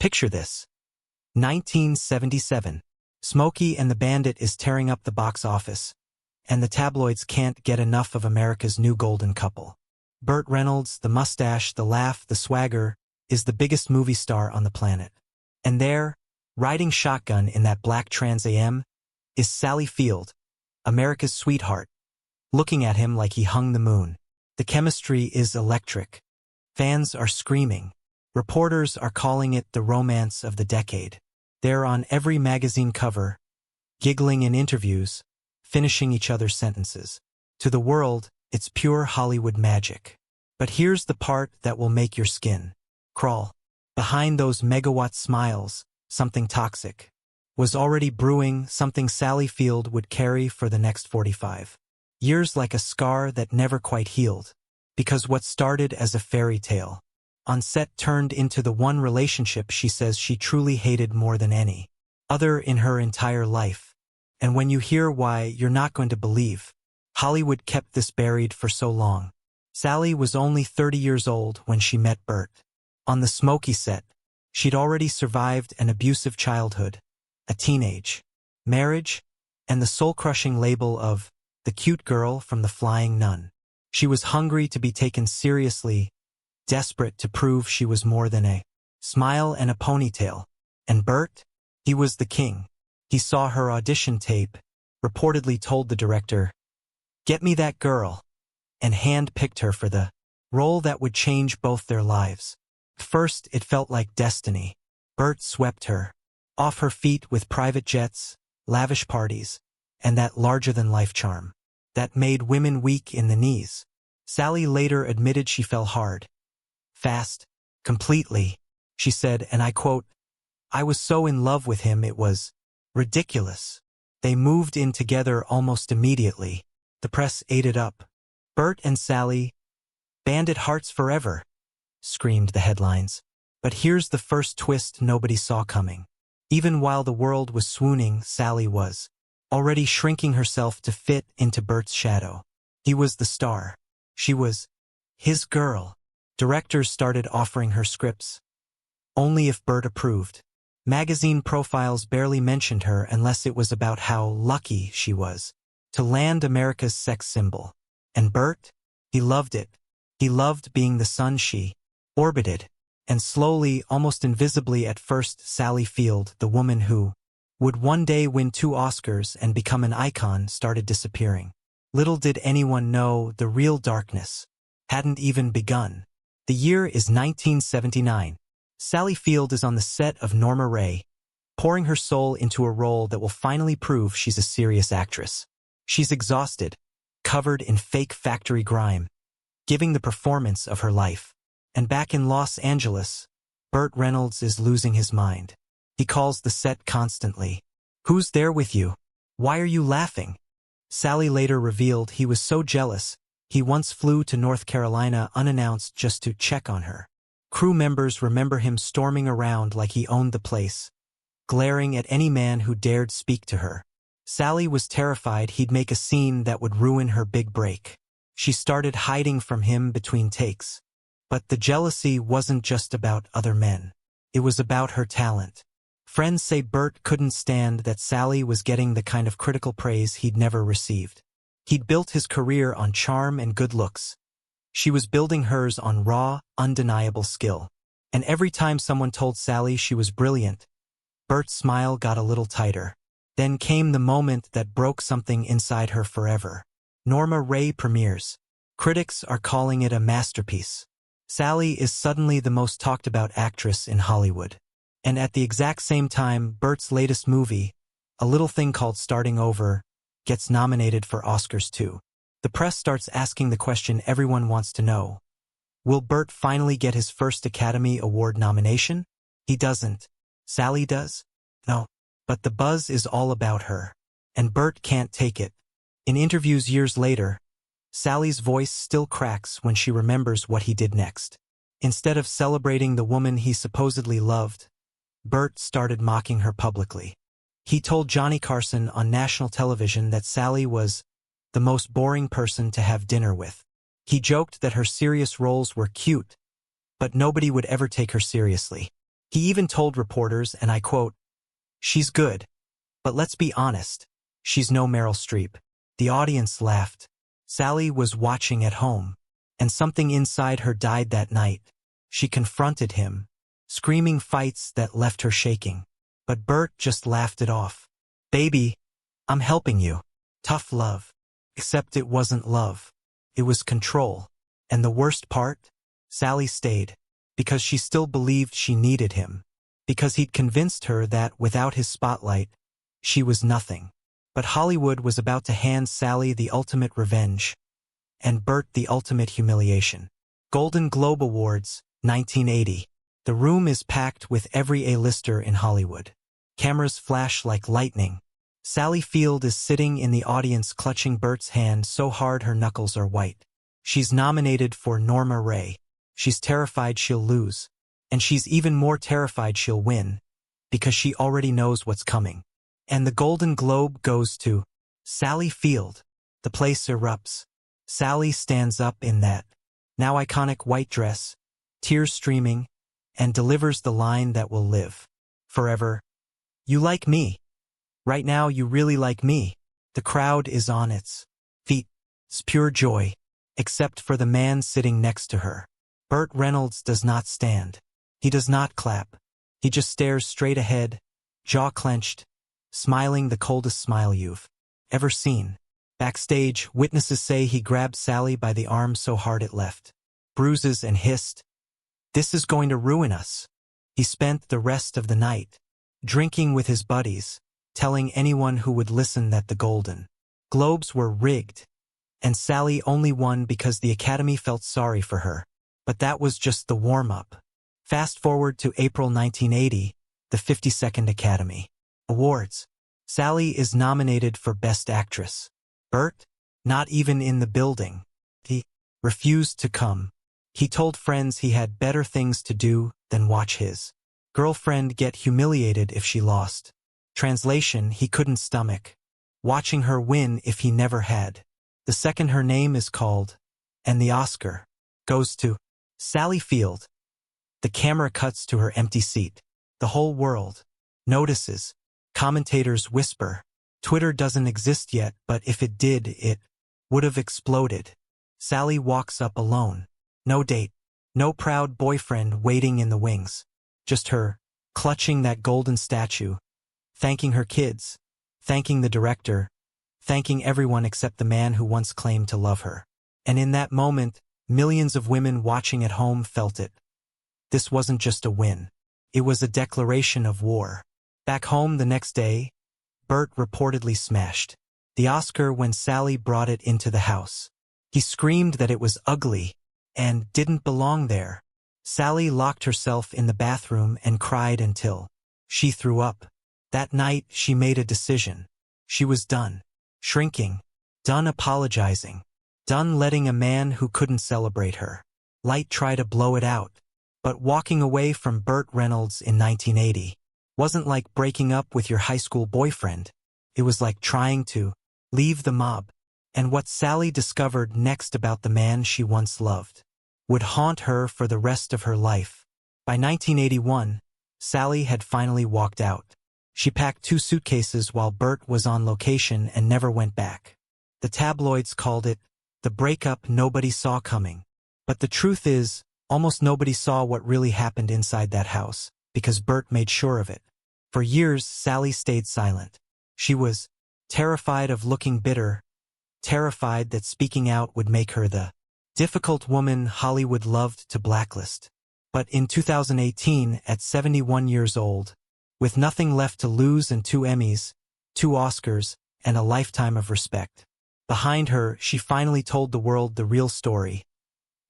Picture this. 1977. Smokey and the Bandit is tearing up the box office, and the tabloids can't get enough of America's new golden couple. Burt Reynolds, the mustache, the laugh, the swagger, is the biggest movie star on the planet. And there, riding shotgun in that black Trans Am, is Sally Field, America's sweetheart, looking at him like he hung the moon. The chemistry is electric. Fans are screaming. Reporters are calling it the romance of the decade. They're on every magazine cover, giggling in interviews, finishing each other's sentences. To the world, it's pure Hollywood magic. But here's the part that will make your skin crawl. Behind those megawatt smiles, something toxic was already brewing, something Sally Field would carry for the next 45 years like a scar that never quite healed. Because what started as a fairy tale on set turned into the one relationship she says she truly hated more than any other in her entire life. And when you hear why, you're not going to believe Hollywood kept this buried for so long. Sally was only 30 years old when she met Burt. On the Smokey set, she'd already survived an abusive childhood, a teenage marriage, and the soul-crushing label of the cute girl from The Flying Nun. She was hungry to be taken seriously, desperate to prove she was more than a smile and a ponytail. And Burt? He was the king. He saw her audition tape, reportedly told the director, "Get me that girl," and hand-picked her for the role that would change both their lives. First, it felt like destiny. Burt swept her off her feet with private jets, lavish parties, and that larger-than-life charm that made women weak in the knees. Sally later admitted she fell hard, fast, completely. She said, and I quote, "I was so in love with him it was ridiculous." They moved in together almost immediately. The press ate it up. "Burt and Sally, bandit hearts forever," screamed the headlines. But here's the first twist nobody saw coming. Even while the world was swooning, Sally was already shrinking herself to fit into Burt's shadow. He was the star. She was his girl. Directors started offering her scripts only if Burt approved. Magazine profiles barely mentioned her unless it was about how lucky she was to land America's sex symbol. And Burt? He loved it. He loved being the sun she orbited. And slowly, almost invisibly at first, Sally Field, the woman who would one day win 2 Oscars and become an icon, started disappearing. Little did anyone know the real darkness hadn't even begun. The year is 1979. Sally Field is on the set of Norma Rae, pouring her soul into a role that will finally prove she's a serious actress. She's exhausted, covered in fake factory grime, giving the performance of her life. And back in Los Angeles, Burt Reynolds is losing his mind. He calls the set constantly. "Who's there with you? Why are you laughing?" Sally later revealed he was so jealous, he once flew to North Carolina unannounced just to check on her. Crew members remember him storming around like he owned the place, glaring at any man who dared speak to her. Sally was terrified he'd make a scene that would ruin her big break. She started hiding from him between takes. But the jealousy wasn't just about other men. It was about her talent. Friends say Burt couldn't stand that Sally was getting the kind of critical praise he'd never received. He'd built his career on charm and good looks. She was building hers on raw, undeniable skill. And every time someone told Sally she was brilliant, Burt's smile got a little tighter. Then came the moment that broke something inside her forever. Norma Rae premieres. Critics are calling it a masterpiece. Sally is suddenly the most talked about actress in Hollywood. And at the exact same time, Burt's latest movie, A Little Thing Called Starting Over, gets nominated for Oscars too. The press starts asking the question everyone wants to know. Will Burt finally get his first Academy Award nomination? He doesn't. Sally does? No. But the buzz is all about her. And Burt can't take it. In interviews years later, Sally's voice still cracks when she remembers what he did next. Instead of celebrating the woman he supposedly loved, Burt started mocking her publicly. He told Johnny Carson on national television that Sally was the most boring person to have dinner with. He joked that her serious roles were cute, but nobody would ever take her seriously. He even told reporters, and I quote, "She's good. But let's be honest. She's no Meryl Streep." The audience laughed. Sally was watching at home, and something inside her died that night. She confronted him, screaming fights that left her shaking. But Bert just laughed it off. "Baby, I'm helping you." Tough love. Except it wasn't love. It was control. And the worst part? Sally stayed. Because she still believed she needed him. Because he'd convinced her that without his spotlight, she was nothing. But Hollywood was about to hand Sally the ultimate revenge. And Bert the ultimate humiliation. Golden Globe Awards, 1980. The room is packed with every A-lister in Hollywood. Cameras flash like lightning. Sally Field is sitting in the audience clutching Bert's hand so hard her knuckles are white. She's nominated for Norma Rae. She's terrified she'll lose. And she's even more terrified she'll win. Because she already knows what's coming. And the Golden Globe goes to Sally Field. The place erupts. Sally stands up in that now iconic white dress, tears streaming, and delivers the line that will live forever. "You like me. Right now you really like me." The crowd is on its feet. It's pure joy. Except for the man sitting next to her. Burt Reynolds does not stand. He does not clap. He just stares straight ahead, jaw clenched, smiling the coldest smile you've ever seen. Backstage, witnesses say he grabbed Sally by the arm so hard it left bruises and hissed, "This is going to ruin us." He spent the rest of the night drinking with his buddies, telling anyone who would listen that the Golden Globes were rigged, and Sally only won because the Academy felt sorry for her. But that was just the warm-up. Fast forward to April 1980, the 52nd Academy Awards. Sally is nominated for Best Actress. Bert? Not even in the building. He refused to come. He told friends he had better things to do than watch his girlfriend get humiliated if she lost. Translation, he couldn't stomach watching her win if he never had. The second her name is called, and the Oscar goes to Sally Field. The camera cuts to her empty seat. The whole world notices. Commentators whisper. Twitter doesn't exist yet, but if it did, it would have exploded. Sally walks up alone. No date. No proud boyfriend waiting in the wings. Just her, clutching that golden statue, thanking her kids, thanking the director, thanking everyone except the man who once claimed to love her. And in that moment, millions of women watching at home felt it. This wasn't just a win. It was a declaration of war. Back home the next day, Bert reportedly smashed the Oscar when Sally brought it into the house. He screamed that it was ugly and didn't belong there. Sally locked herself in the bathroom and cried until she threw up. That night, she made a decision. She was done shrinking, done apologizing, done letting a man who couldn't celebrate her light try to blow it out. But walking away from Burt Reynolds in 1980 wasn't like breaking up with your high school boyfriend. It was like trying to leave the mob. And what Sally discovered next about the man she once loved would haunt her for the rest of her life. By 1981, Sally had finally walked out. She packed 2 suitcases while Bert was on location and never went back. The tabloids called it the breakup nobody saw coming. But the truth is, almost nobody saw what really happened inside that house, because Bert made sure of it. For years, Sally stayed silent. She was terrified of looking bitter, terrified that speaking out would make her the difficult woman Hollywood loved to blacklist. But in 2018, at 71 years old, with nothing left to lose and 2 Emmys, 2 Oscars, and a lifetime of respect behind her, she finally told the world the real story.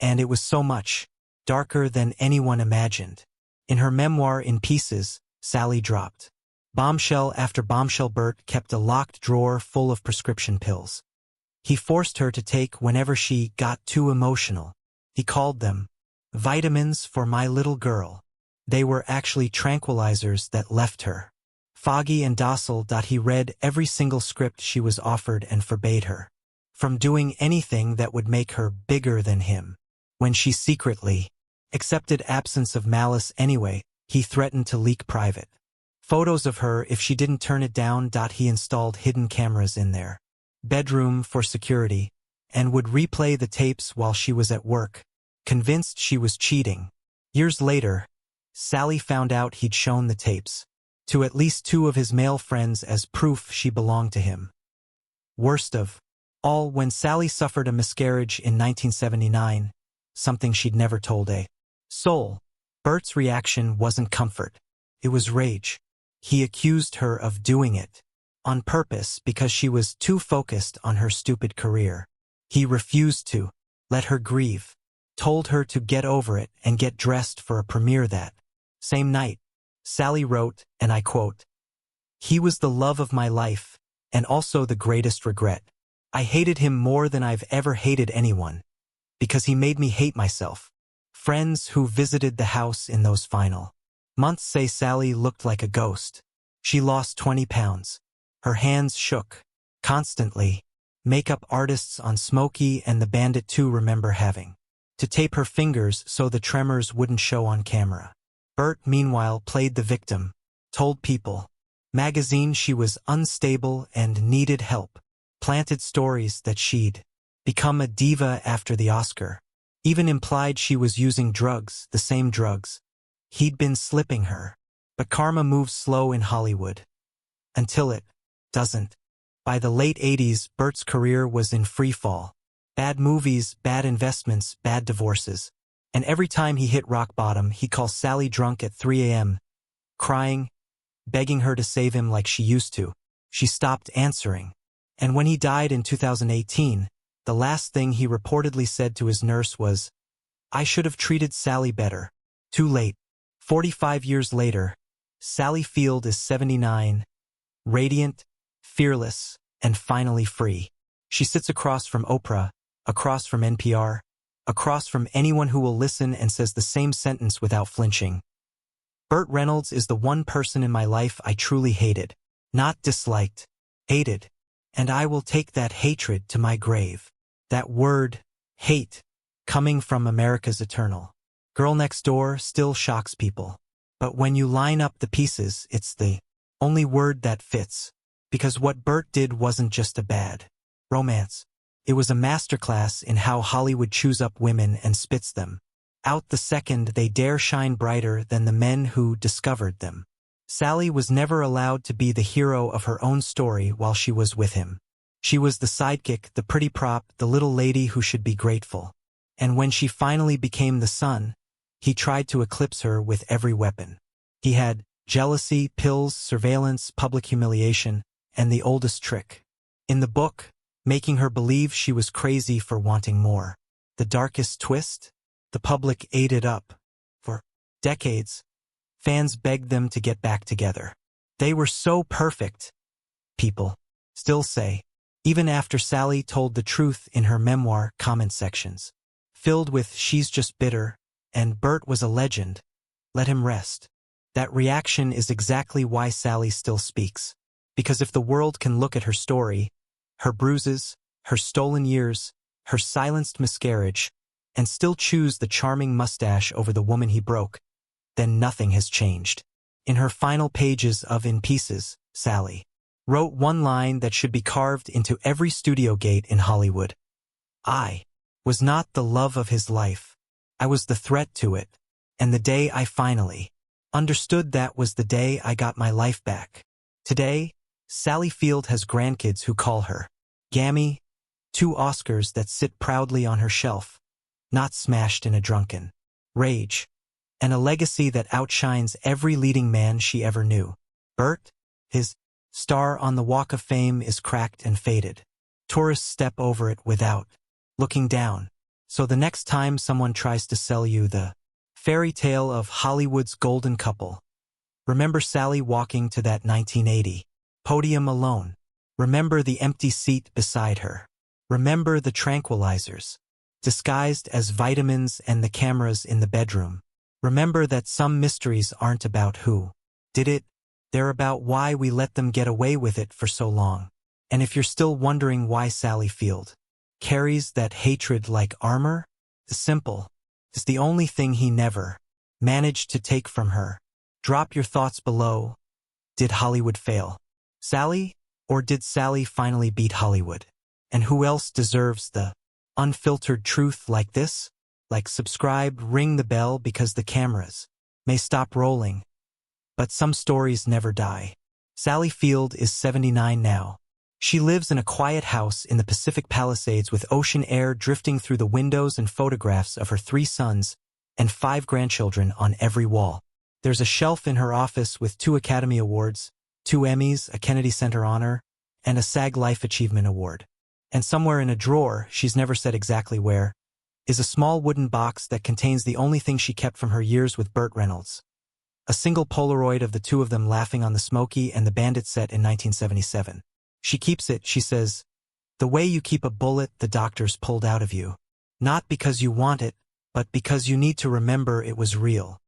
And it was so much darker than anyone imagined. In her memoir In Pieces, Sally dropped bombshell after bombshell. Bert kept a locked drawer full of prescription pills he forced her to take whenever she got too emotional. He called them vitamins for my little girl. They were actually tranquilizers that left her foggy and docile. He read every single script she was offered and forbade her from doing anything that would make her bigger than him. When she secretly accepted absence of malice anyway, He threatened to leak private photos of her if she didn't turn it down. He installed hidden cameras in their bedroom for security and would replay the tapes while she was at work, convinced she was cheating. Years later, Sally found out he'd shown the tapes to at least 2 of his male friends as proof she belonged to him. Worst of all, when Sally suffered a miscarriage in 1979, something she'd never told a soul, Bert's reaction wasn't comfort. It was rage. He accused her of doing it on purpose because she was too focused on her stupid career. He refused to let her grieve, told her to get over it and get dressed for a premiere that same night. Sally wrote, and I quote, "He was the love of my life, and also the greatest regret. I hated him more than I've ever hated anyone, because he made me hate myself." Friends who visited the house in those final months say Sally looked like a ghost. She lost 20 pounds. Her hands shook constantly. Makeup artists on Smokey and the Bandit 2 remember having to tape her fingers so the tremors wouldn't show on camera. Bert, meanwhile, played the victim, told People magazine she was unstable and needed help, planted stories that she'd become a diva after the Oscar, even implied she was using drugs, the same drugs he'd been slipping her. But karma moves slow in Hollywood. Until it doesn't. By the late 80s, Bert's career was in free fall. Bad movies, bad investments, bad divorces. And every time he hit rock bottom, he'd call Sally drunk at 3 a.m., crying, begging her to save him like she used to. She stopped answering. And when he died in 2018, the last thing he reportedly said to his nurse was, "I should have treated Sally better." Too late. 45 years later, Sally Field is 79, radiant, fearless, and finally free. She sits across from Oprah, across from NPR, across from anyone who will listen and says the same sentence without flinching. Burt Reynolds is the one person in my life I truly hated. Not disliked. Hated. And I will take that hatred to my grave. That word, hate, coming from America's Eternal Girl Next Door, still shocks people. But when you line up the pieces, it's the only word that fits. Because what Burt did wasn't just a bad romance. It was a masterclass in how Hollywood chews up women and spits them out the second they dare shine brighter than the men who discovered them. Sally was never allowed to be the hero of her own story while she was with him. She was the sidekick, the pretty prop, the little lady who should be grateful. And when she finally became the sun, he tried to eclipse her with every weapon. He had jealousy, pills, surveillance, public humiliation, and the oldest trick in the book, making her believe she was crazy for wanting more. The darkest twist? The public ate it up. For decades, fans begged them to get back together. They were so perfect, people still say, even after Sally told the truth in her memoir comment sections, filled with "she's just bitter," and "Burt was a legend, let him rest." That reaction is exactly why Sally still speaks. Because if the world can look at her story, her bruises, her stolen years, her silenced miscarriage, and still choose the charming mustache over the woman he broke, then nothing has changed. In her final pages of In Pieces, Sally wrote one line that should be carved into every studio gate in Hollywood. "I was not the love of his life. I was the threat to it. And the day I finally understood that was the day I got my life back." Today, Sally Field has grandkids who call her Gammy, 2 Oscars that sit proudly on her shelf, not smashed in a drunken rage, and a legacy that outshines every leading man she ever knew. Burt, his star on the Walk of Fame, is cracked and faded. Tourists step over it without looking down. So the next time someone tries to sell you the fairy tale of Hollywood's golden couple, remember Sally walking to that 1980 podium alone. Remember the empty seat beside her. Remember the tranquilizers, disguised as vitamins, and the cameras in the bedroom. Remember that some mysteries aren't about who did it, they're about why we let them get away with it for so long. And if you're still wondering why Sally Field carries that hatred like armor, the simple is the only thing he never managed to take from her. Drop your thoughts below. Did Hollywood fail Sally, or did Sally finally beat Hollywood? And who else deserves the unfiltered truth like this? Like, subscribe, ring the bell, because the cameras may stop rolling, but some stories never die. Sally Field is 79 now. She lives in a quiet house in the Pacific Palisades with ocean air drifting through the windows and photographs of her 3 sons and 5 grandchildren on every wall. There's a shelf in her office with 2 Academy Awards, 2 Emmys, a Kennedy Center Honor, and a SAG Life Achievement Award. And somewhere in a drawer, she's never said exactly where, is a small wooden box that contains the only thing she kept from her years with Burt Reynolds. A single Polaroid of the 2 of them laughing on the Smokey and the Bandit set in 1977. She keeps it, she says, the way you keep a bullet the doctors pulled out of you. Not because you want it, but because you need to remember it was real.